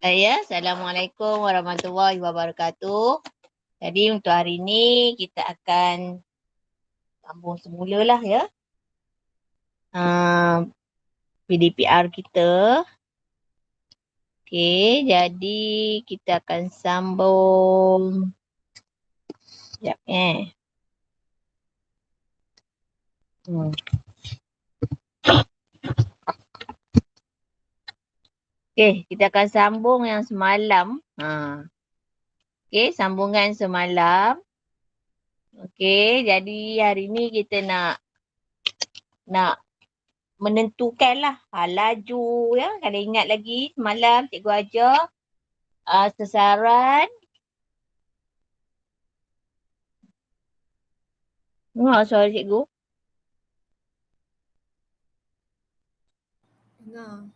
Assalamualaikum warahmatullahi wabarakatuh. Jadi untuk hari ini kita akan sambung semula lah ya. PDPR kita. Okey, jadi kita akan sambung. Sekejap Okey, kita akan sambung yang semalam. Okey, sambungan semalam. Okey, jadi hari ni kita nak menentukanlah laju ya. Kalau ingat lagi semalam cikgu ajar sesaran. Dengar suara cikgu? Dengar.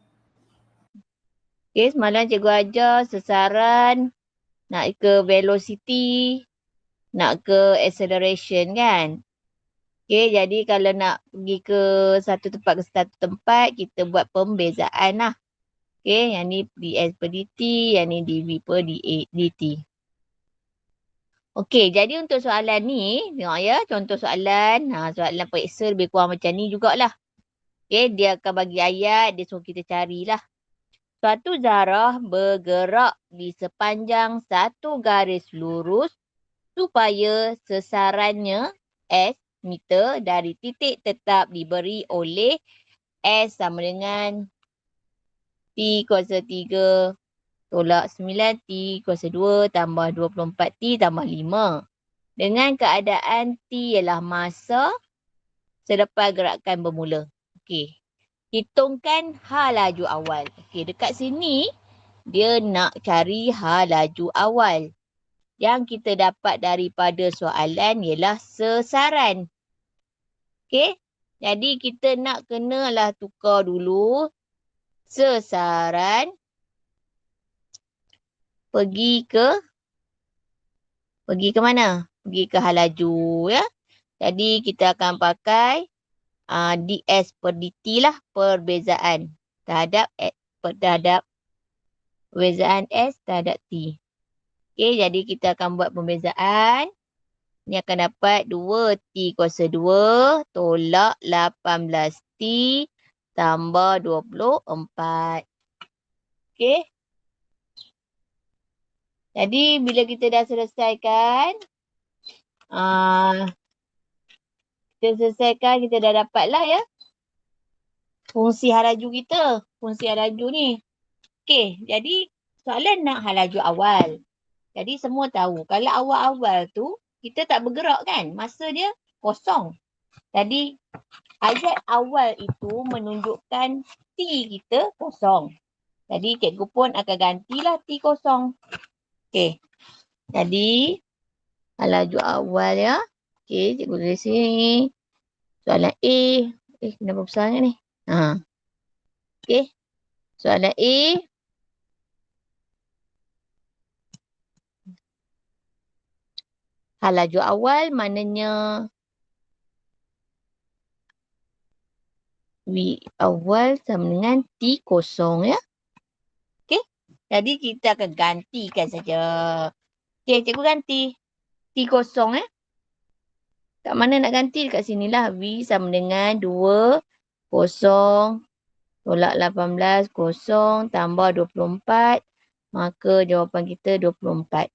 Okay, semalam cikgu ajar sesaran, nak ke velocity, nak ke acceleration kan. Okay, jadi kalau nak pergi ke satu tempat ke satu tempat, kita buat pembezaan lah. Okay, yang ni ds per dt, yang ni dv per dt. Okay, jadi untuk soalan ni, tengok ya, contoh soalan. Soalan periksa lebih kurang macam ni jugalah. Okay, dia akan bagi ayat, dia suruh kita carilah. Suatu zarah bergerak di sepanjang satu garis lurus supaya sesarannya S meter dari titik tetap diberi oleh S sama dengan T kuasa 3 tolak 9 T kuasa 2 tambah 24 T tambah 5. Dengan keadaan T ialah masa selepas gerakan bermula. Okey. Hitungkan H laju awal. Okey, dekat sini dia nak cari H laju awal. Yang kita dapat daripada soalan ialah sesaran. Okey, jadi kita nak kenalah tukar dulu sesaran pergi ke mana? Pergi ke H laju ya. Jadi kita akan pakai ds per dt lah, perbezaan terhadap perbezaan S terhadap T. Okey, jadi kita akan buat pembezaan. Ni akan dapat 2T kuasa 2 tolak 18T tambah 24. Okey. Jadi bila kita dah selesaikan, kita dah dapatlah ya fungsi H laju kita. Fungsi H laju ni. Okey, jadi soalan nak H laju awal. Jadi semua tahu kalau awal-awal tu kita tak bergerak kan, masa dia kosong. Jadi ayat awal itu menunjukkan T kita kosong. Jadi cikgu pun akan gantilah T kosong. Okey. Jadi laju awal ya. Okey, cikgu tulis sini. Soalan A. Kenapa besar sangat ni? Okey. Soalan A. Laju awal maknanya V awal sama dengan T kosong ya. Okey. Jadi kita akan gantikan saja. Okey, cikgu ganti. T kosong kat mana nak ganti? Dekat sinilah. V sama dengan 2 kosong tolak 18 kosong tambah 24. Maka jawapan kita 24.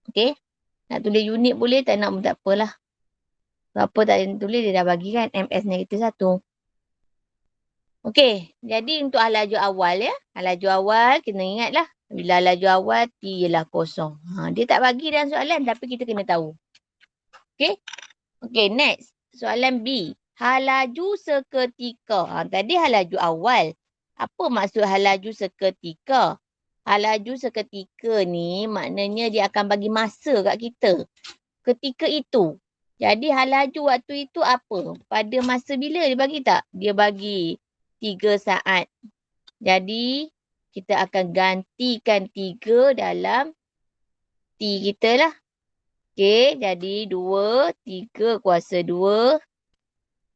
Okey. Nak tulis unit boleh, tak nak pun tak apalah. Apa tak tulis dia dah bagi kan MS negatif 1. Okey, jadi untuk laju awal ya. Laju awal kena ingatlah. Bila laju awal T ialah kosong. Dia tak bagi dalam soalan tapi kita kena tahu. Okey. Okey, next. Soalan B. Laju seketika. Tadi laju awal. Apa maksud laju seketika? Laju seketika ni maknanya dia akan bagi masa kat kita. Ketika itu. Jadi laju waktu itu apa? Pada masa bila dia bagi tak? Dia bagi 3 saat. Jadi kita akan gantikan 3 dalam T kita lah. Okey, jadi 2, 3 kuasa 2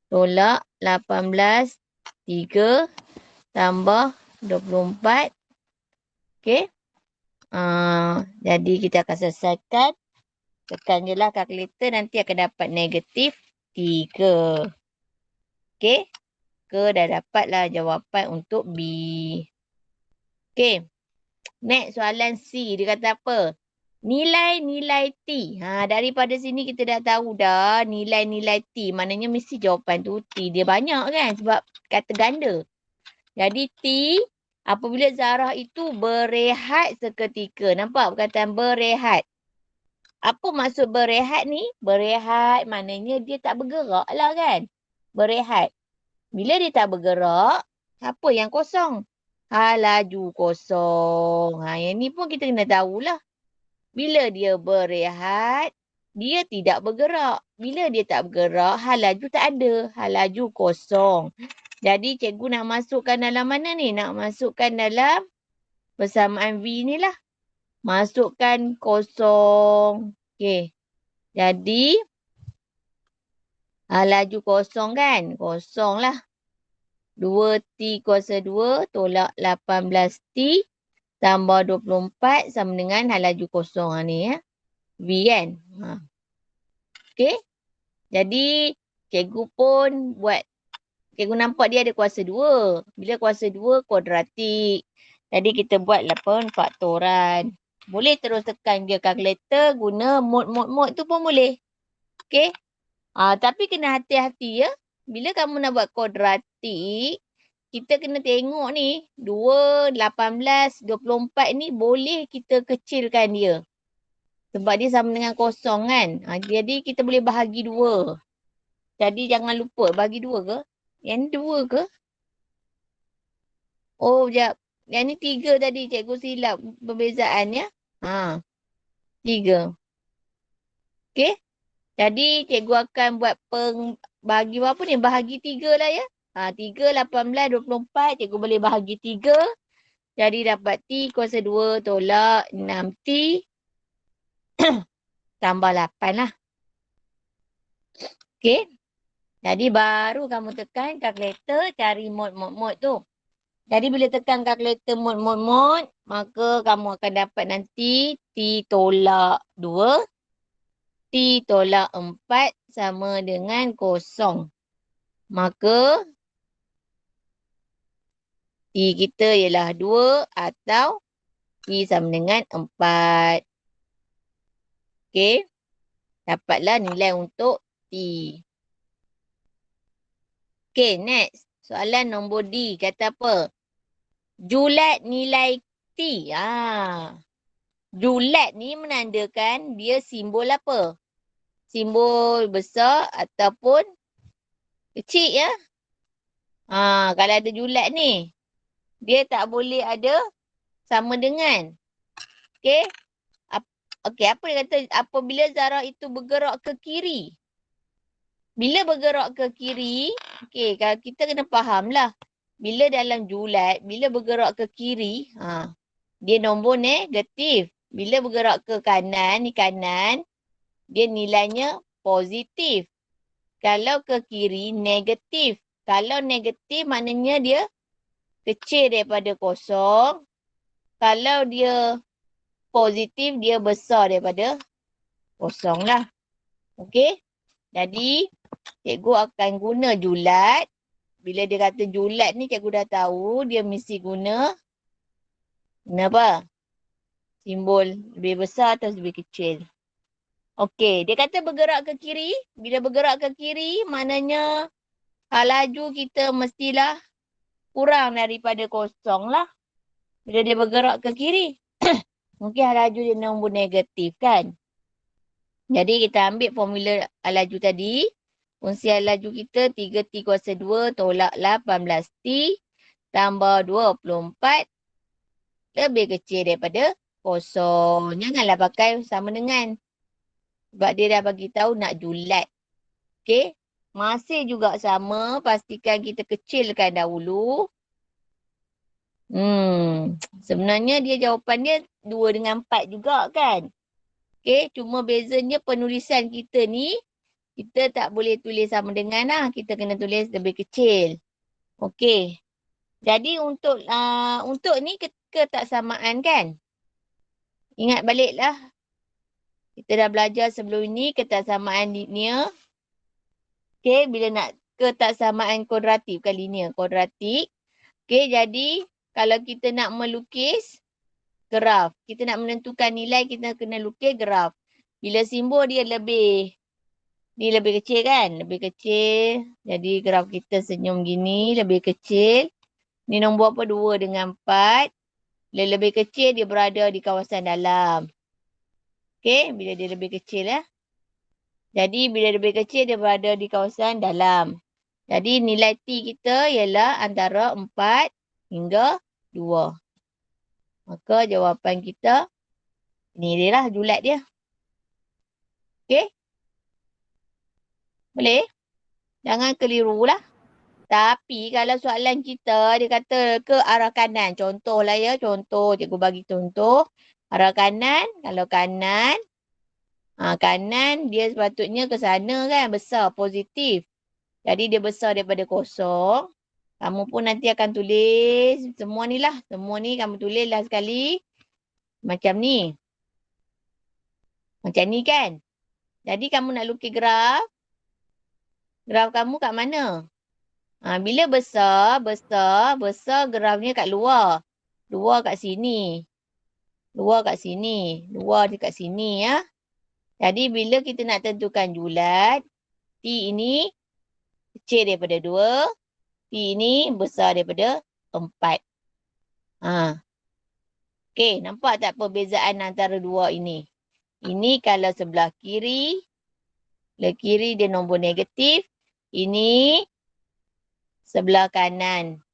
tolak 18, 3 tambah 24. Okey. Jadi kita akan selesaikan. Tekan je lah kalkulator, nanti akan dapat negatif 3. Okey. Dah dapatlah jawapan untuk B. Okey. Next soalan C. Dia kata apa? Nilai-nilai T. Daripada sini kita dah tahu dah nilai-nilai T. Maknanya mesti jawapan tu T. Dia banyak kan sebab kata ganda. Jadi T apabila zarah itu berehat seketika. Nampak perkataan berehat. Apa maksud berehat ni? Berehat maknanya dia tak bergerak lah kan. Berehat. Bila dia tak bergerak, apa yang kosong? Laju kosong. Yang ni pun kita kena tahulah. Bila dia berehat, dia tidak bergerak. Bila dia tak bergerak, laju tak ada. Laju kosong. Jadi cikgu nak masukkan dalam mana ni? Nak masukkan dalam persamaan V ni lah. Masukkan kosong. Okey. Jadi, laju kosong kan? Kosong lah. 2T kuasa 2 tolak 18T tambah 24 sama dengan laju kosong ni ya. V kan? Okey. Jadi, cikgu pun buat, cikgu nampak dia ada kuasa 2. Bila kuasa 2, kuadratik. Jadi, kita buatlah pun faktoran. Boleh terus tekan je kalkulator guna mod tu pun boleh. Okey. Tapi kena hati-hati ya. Bila kamu nak buat kuadratik, kita kena tengok ni 2, 18, 24 ni boleh kita kecilkan dia. Sebab dia sama dengan kosong kan. Jadi kita boleh bahagi 2. Jadi jangan lupa bahagi 2 ke? Yang ni 2 ke? Oh, sekejap. Yang ni 3 tadi cikgu silap perbezaannya. 3. Okey. Jadi cikgu akan buat bahagi apa ni? Bahagi 3 lah ya. 3, 18, 24. Cikgu boleh bahagi 3. Jadi dapat T kuasa 2 tolak 6T tambah 8 lah. Okey. Jadi baru kamu tekan kalkulator cari mod tu. Jadi bila tekan kalkulator mod, maka kamu akan dapat nanti T tolak 2. T tolak 4 sama dengan 0. Maka T kita ialah 2 atau T sama dengan 4. Okey. Dapatlah nilai untuk T. Okey, next. Soalan nombor D. Kata apa? Julat nilai T. Julat ni menandakan dia simbol apa? Simbol besar ataupun kecil ya. Kalau ada julat ni, dia tak boleh ada sama dengan. Okey. Okey, apa dia kata? Apabila zarah itu bergerak ke kiri. Bila bergerak ke kiri, okey, kalau kita kena faham lah. Bila dalam julat, bila bergerak ke kiri, dia nombor negatif. Bila bergerak ke kanan, ni kanan, dia nilainya positif. Kalau ke kiri, negatif. Kalau negatif, maknanya dia kecil daripada 0. Kalau dia positif, dia besar daripada 0 lah. Okey? Jadi, cikgu akan guna julat. Bila dia kata julat ni, cikgu dah tahu dia mesti guna apa? Simbol lebih besar atau lebih kecil. Okey, dia kata bergerak ke kiri. Bila bergerak ke kiri, maknanya laju kita mestilah kurang daripada 0 lah. Bila dia bergerak ke kiri, mungkin laju dia nombor negatif kan. Jadi kita ambil formula laju tadi. Fungsi laju kita 3T kuasa 2 tolak 18T tambah 24 lebih kecil daripada 0. Janganlah pakai sama dengan. Sebab dia dah bagi tahu nak julat. Okey. Masih juga sama. Pastikan kita kecilkan dahulu. Sebenarnya dia jawapan dia 2 dengan 4 juga kan. Okey. Cuma bezanya penulisan kita ni Kita tak boleh tulis sama dengan lah. Kita kena tulis lebih kecil. Okey. Jadi untuk ni ketaksamaan kan? Ingat baliklah. Kita dah belajar sebelum ini ketaksamaan linear. Okey, bila nak ketaksamaan kuadratik, bukan linear, kuadratik. Okey, jadi kalau kita nak melukis graf, kita nak menentukan nilai, kita kena lukis graf. Bila simbol dia ni lebih kecil kan? Lebih kecil. Jadi graf kita senyum gini, lebih kecil. Ni nombor apa? 2 dengan 4. Bila lebih kecil, dia berada di kawasan dalam. Okey, bila dia lebih kecil ya. Jadi bila lebih kecil, dia berada di kawasan dalam. Jadi nilai T kita ialah antara 4 hingga 2. Maka jawapan kita, ni dia lah julat dia. Okey? Boleh? Jangan keliru lah. Tapi kalau soalan kita, dia kata ke arah kanan. Contohlah ya, contoh. Cikgu bagi contoh. Arah kanan, kalau kanan, kanan dia sepatutnya ke sana kan, besar, positif. Jadi dia besar daripada kosong. Kamu pun nanti akan tulis semua ni lah. Semua ni kamu tulis lah sekali. Macam ni. Macam ni kan. Jadi kamu nak lukis graf. Graf kamu kat mana? Bila besar grafnya kat luar. Luar kat sini. Luar kat sini. Luar dekat sini ya. Jadi bila kita nak tentukan julat, T ini kecil daripada 2. T ini besar daripada 4. Okey, nampak tak perbezaan antara dua ini? Ini kalau sebelah kiri. Sebelah kiri dia nombor negatif. Ini sebelah kanan.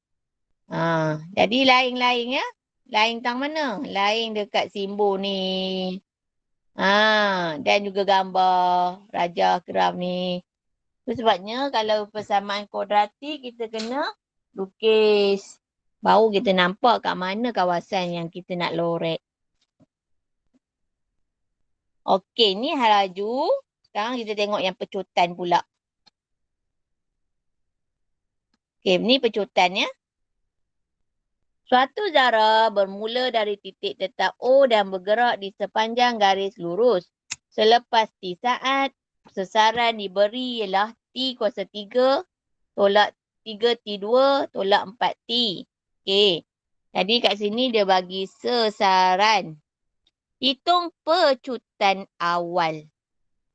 Jadi lain-lain ya. Lain tang mana? Lain dekat simbol ni. Dan juga gambar rajah graf ni. Itu sebabnya kalau persamaan kuadratik kita kena lukis. Baru kita nampak kat mana kawasan yang kita nak lorek. Okey, ni halaju. Sekarang kita tengok yang pecutan pula. Okey, ni pecutan ya. Suatu zara bermula dari titik tetap O dan bergerak di sepanjang garis lurus. Selepas T saat, sasaran diberi ialah T kuasa 3, tolak 3T2, tolak 4T. Okey. Jadi kat sini dia bagi sasaran. Hitung pecutan awal.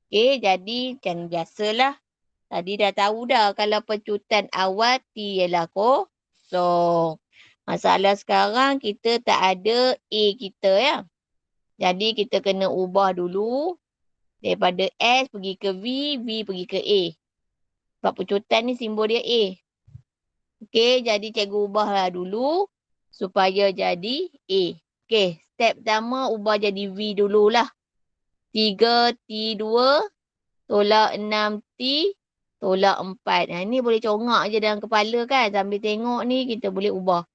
Okey, jadi macam biasalah. Tadi dah tahu dah kalau pecutan awal T ialah kosong. Masalah sekarang kita tak ada A kita ya. Jadi kita kena ubah dulu. Daripada S pergi ke V, V pergi ke A. Sebab pecutan ni simbol dia A. Okey, jadi cikgu ubahlah dulu supaya jadi A. Okey, step pertama ubah jadi V dululah. 3T2 tolak 6T tolak 4. Ini boleh congak je dalam kepala kan. Sambil tengok ni kita boleh ubah.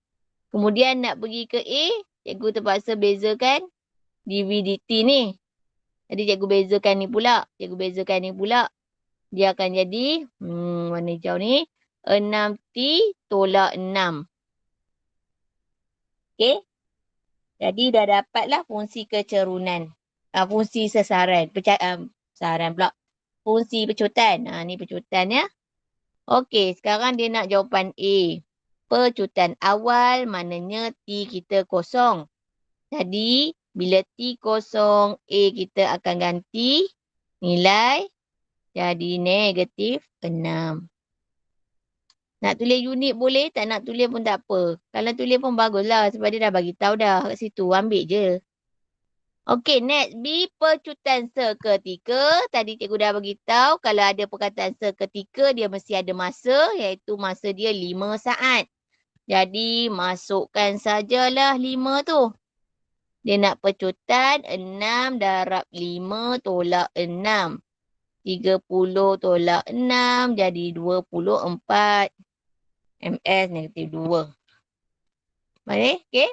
Kemudian nak pergi ke A, cikgu terpaksa bezakan dV dt ni. Jadi cikgu bezakan ni pula. Dia akan jadi, warna hijau ni, 6T tolak 6. Okey. Jadi dah dapatlah fungsi kecerunan. Fungsi sasaran. Sasaran pula. Fungsi pecutan. Ni pecutan ya. Okey, sekarang dia nak jawapan A. Pecutan awal maknanya T kita kosong. Jadi, bila T kosong, A kita akan ganti nilai jadi negatif 6. Nak tulis unit boleh, tak nak tulis pun tak apa. Kalau tulis pun baguslah sebab dia dah bagi tahu dah kat situ. Ambil je. Okey, next B, pecutan seketika. Tadi cikgu dah bagi tahu kalau ada perkataan seketika dia mesti ada masa, iaitu masa dia 5 saat. Jadi masukkan sajalah 5 tu. Dia nak pecutan 6 darab 5 tolak 6. 30 tolak 6 jadi 24. MS negatif 2. Boleh? Okey.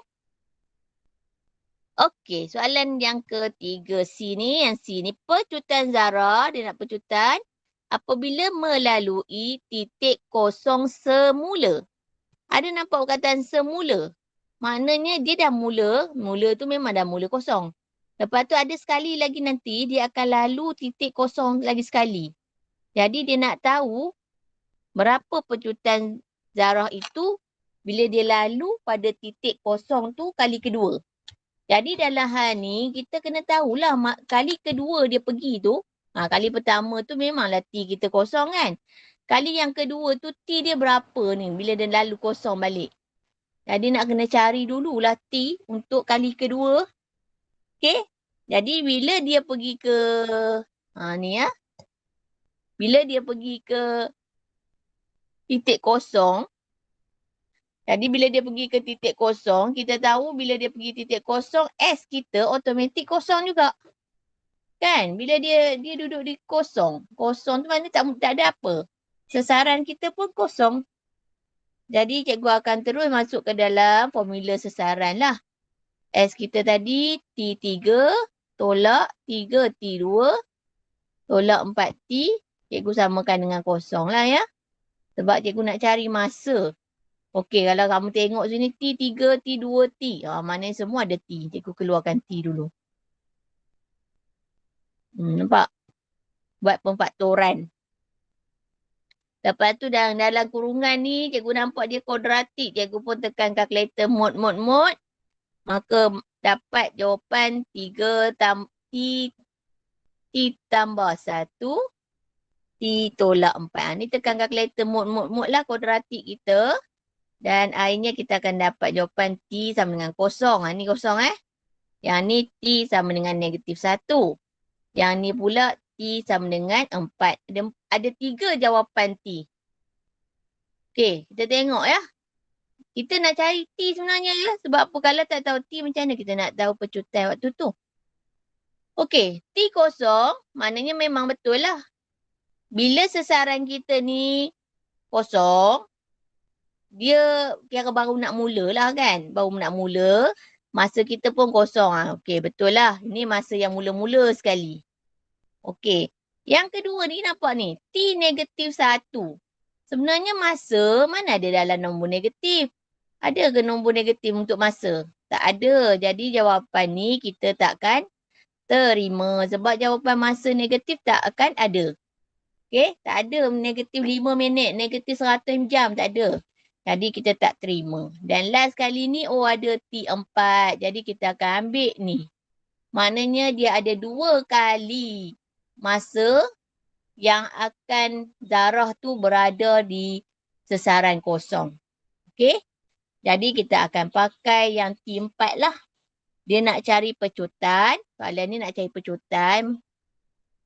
Okey, soalan yang ketiga C ni. Yang C ni pecutan zara. Dia nak pecutan apabila melalui titik kosong semula. Ada nampak perkataan semula? Maknanya dia dah mula tu memang dah mula kosong. Lepas tu ada sekali lagi nanti dia akan lalu titik kosong lagi sekali. Jadi dia nak tahu berapa pecutan zarah itu bila dia lalu pada titik kosong tu kali kedua. Jadi dalam hal ni kita kena tahulah kali kedua dia pergi tu. Kali pertama tu memanglah T kita kosong kan. Kali yang kedua tu T dia berapa ni bila dia lalu kosong balik. Jadi nak kena cari dululah T untuk kali kedua. Okay. Jadi bila dia pergi ke ni ya. Bila dia pergi ke titik kosong. Jadi bila dia pergi ke titik kosong, kita tahu bila dia pergi titik kosong, S kita automatik kosong juga. Kan? Bila dia duduk di kosong. Kosong tu maknanya tak ada apa. Sesaran kita pun kosong. Jadi cikgu akan terus masuk ke dalam formula sesaran lah. S kita tadi T3 tolak 3T2 tolak 4T. Cikgu samakan dengan kosong lah ya. Sebab cikgu nak cari masa. Okey, kalau kamu tengok sini T3, T2, T. Maknanya semua ada T. Cikgu keluarkan T dulu. Nampak? Buat pemfaktoran. Lepas tu dalam kurungan ni, cikgu nampak dia kuadratik. Cikgu pun tekan kalkulator mod. Maka dapat jawapan 3 T tambah 1. T tolak 4. Ni tekan kalkulator mod lah kuadratik kita. Dan akhirnya kita akan dapat jawapan T sama dengan kosong. Ni kosong Yang ni T sama dengan negatif 1. Yang ni pula T sama dengan 4. Ada 3 jawapan T. Okey, kita tengok ya. Kita nak cari T sebenarnya ya. Sebab apa kalau tak tahu T macam mana kita nak tahu pecutan waktu tu. Okey, T kosong maknanya memang betul lah. Bila sesaran kita ni kosong, dia kira baru nak mula lah kan. Baru nak mula. Masa kita pun kosong. Okey, betul lah. Ini masa yang mula-mula sekali. Okey. Yang kedua ni nampak ni. T negatif 1. Sebenarnya masa mana ada dalam nombor negatif? Ada ke nombor negatif untuk masa? Tak ada. Jadi jawapan ni kita takkan terima. Sebab jawapan masa negatif tak akan ada. Okey. Tak ada negatif 5 minit. Negatif 100 jam. Tak ada. Jadi kita tak terima. Dan last kali ni ada T4. Jadi kita akan ambil ni. Maknanya dia ada 2 kali masa yang akan zarah tu berada di sesaran kosong. Okey. Jadi kita akan pakai yang T4 lah. Dia nak cari pecutan. Soalan ni nak cari pecutan.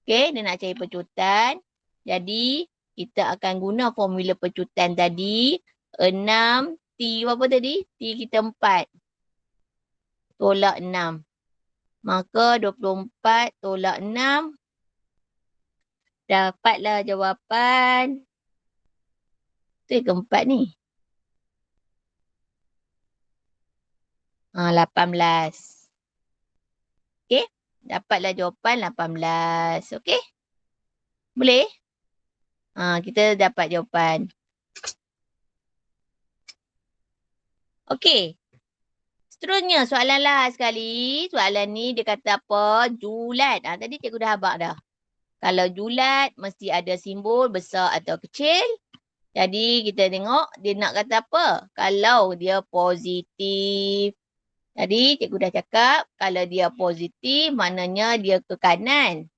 Okey. Dia nak cari pecutan. Jadi kita akan guna formula pecutan tadi. 6 T berapa tadi? T kita 4. Tolak 6. Maka 24 tolak 6. Dapatlah jawapan. Tu yang keempat ni. 18. Okey. Dapatlah jawapan 18. Okey. Boleh? Kita dapat jawapan. Okey. Seterusnya soalan last sekali. Soalan ni dia kata apa? Julat. Tadi cikgu dah habaq dah. Kalau julat mesti ada simbol besar atau kecil. Jadi kita tengok dia nak kata apa? Kalau dia positif. Jadi cikgu dah cakap kalau dia positif maknanya dia ke kanan.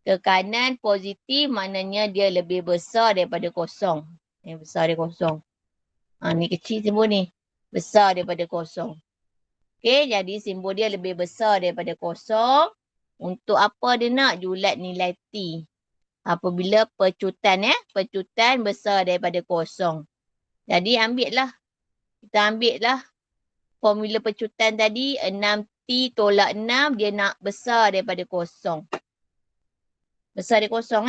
Ke kanan positif maknanya dia lebih besar daripada kosong. Yang besar daripada kosong. Ni kecil simbol ni. Besar daripada kosong. Okey, jadi simbol dia lebih besar daripada kosong. Untuk apa dia nak? Julat nilai T. Apabila pecutan pecutan besar daripada kosong. Jadi kita ambil lah formula pecutan tadi. 6T tolak 6 dia nak besar daripada kosong. Besar daripada kosong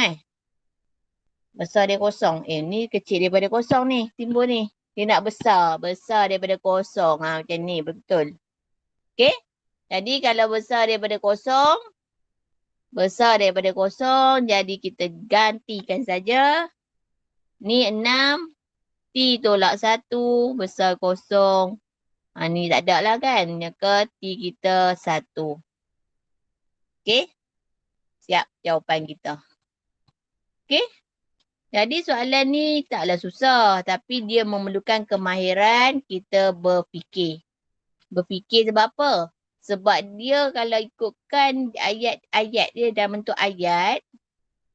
Besar daripada kosong. Ni kecil daripada kosong ni. Simbol ni. Dia nak besar. Besar daripada kosong. Macam ni. Betul. Okey. Jadi kalau besar daripada kosong. Besar daripada kosong. Jadi kita gantikan saja. Ni 6. T tolak 1. Besar kosong. Ni tak ada lah kan. Maka T kita 1. Okey. Siap jawapan kita. Okey. Jadi soalan ni taklah susah. Tapi dia memerlukan kemahiran kita berfikir. Berfikir sebab apa? Sebab dia kalau ikutkan ayat-ayat dia dalam bentuk ayat,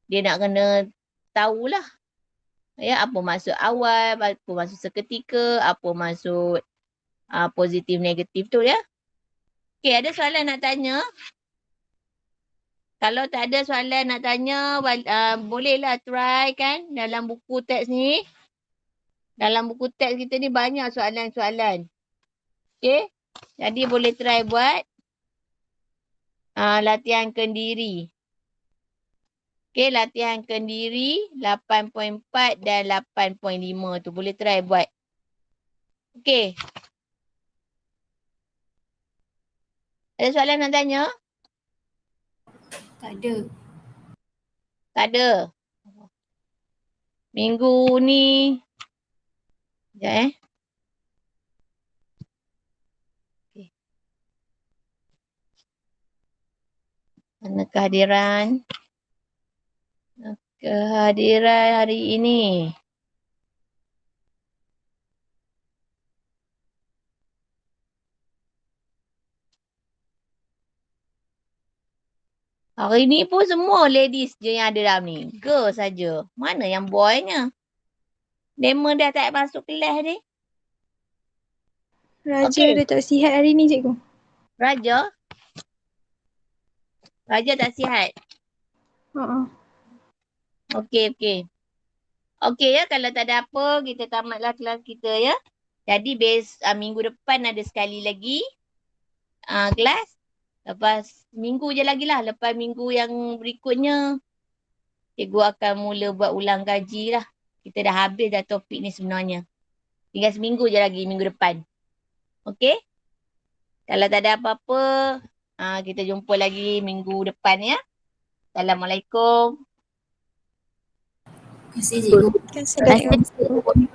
dia nak kena tahulah. Ya, apa maksud awal, apa maksud seketika, apa maksud positif negatif tu ya. Okey, ada soalan nak tanya? Kalau tak ada soalan nak tanya, bolehlah try kan dalam buku teks ni. Dalam buku teks kita ni banyak soalan-soalan. Okey, jadi boleh try buat latihan kendiri. Okey, latihan kendiri 8.4 dan 8.5 tu. Boleh try buat. Okey. Ada soalan nak tanya? Tak ada. Tak ada. Minggu ni. Sekejap Okay. Mana kehadiran? Kehadiran hari ini. Hari ni pun semua ladies je yang ada dalam ni. Girl saja. Mana yang boynya? Demo dah tak masuk kelas ni. Raja dia tak sihat hari ni cikgu. Raja? Raja tak sihat? Okey. Okey ya, kalau tak ada apa, kita tamatlah kelas kita ya. Jadi minggu depan ada sekali lagi kelas. Lepas minggu je lagi lah. Lepas minggu yang berikutnya, cikgu akan mula buat ulang kaji lah. Kita dah habis dah topik ni sebenarnya. Tinggal seminggu je lagi minggu depan. Okey? Kalau tak ada apa-apa, kita jumpa lagi minggu depan ya. Assalamualaikum. Terima kasih cikgu. Terima kasih.